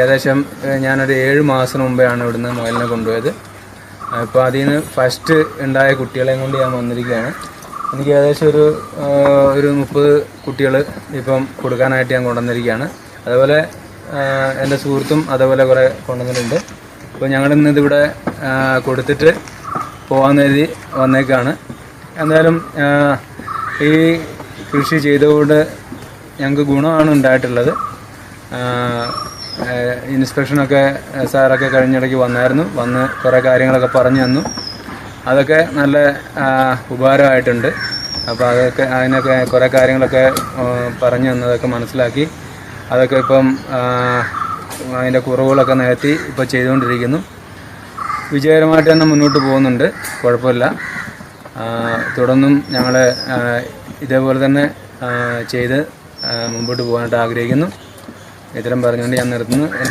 ഏകദേശം ഞാനൊരു 7 മാസം മുമ്പെയാണ് ഇവിടുന്ന് മുയലിനെ കൊണ്ടുപോയത്. അപ്പോൾ അതിൽ നിന്ന് ഫസ്റ്റ് ഉണ്ടായ കുട്ടികളെയും കൊണ്ട് ഞാൻ വന്നിരിക്കുകയാണ്. എനിക്ക് ഏകദേശം ഒരു 30 കുട്ടികൾ ഇപ്പം കൊടുക്കാനായിട്ട് ഞാൻ കൊണ്ടുവന്നിരിക്കുകയാണ്. അതുപോലെ എൻ്റെ സുഹൃത്തും അതേപോലെ കുറേ കൊണ്ടുവന്നിട്ടുണ്ട്. അപ്പോൾ ഞങ്ങളിന്നിതിവിടെ കൊടുത്തിട്ട് പോകാൻ കരുതി വന്നേക്കാണ്. എന്തായാലും ഈ കൃഷി ചെയ്തുകൊണ്ട് ഞങ്ങൾക്ക് ഗുണമാണ് ഉണ്ടായിട്ടുള്ളത്. ഇൻസ്പെക്ഷനൊക്കെ സാറൊക്കെ കഴിഞ്ഞിടയ്ക്ക് വന്ന് കുറേ കാര്യങ്ങളൊക്കെ പറഞ്ഞു തന്നു. അതൊക്കെ നല്ല ഉപകാരമായിട്ടുണ്ട്. അപ്പോൾ അതിനൊക്കെ കുറേ കാര്യങ്ങളൊക്കെ പറഞ്ഞു തന്നതൊക്കെ മനസ്സിലാക്കി അതൊക്കെ ഇപ്പം അതിൻ്റെ കുറവുകളൊക്കെ നികത്തി ഇപ്പോൾ ചെയ്തുകൊണ്ടിരിക്കുന്നു. വിജയകരമായിട്ട് തന്നെ മുന്നോട്ട് പോകുന്നുണ്ട്, കുഴപ്പമില്ല. തുടർന്നും ഞങ്ങൾ ഇതേപോലെ തന്നെ ചെയ്ത് മുമ്പോട്ട് പോകാനായിട്ട് ആഗ്രഹിക്കുന്നു. ഇത്തരം പറഞ്ഞുകൊണ്ട് ഞാൻ നിർത്തുന്നു.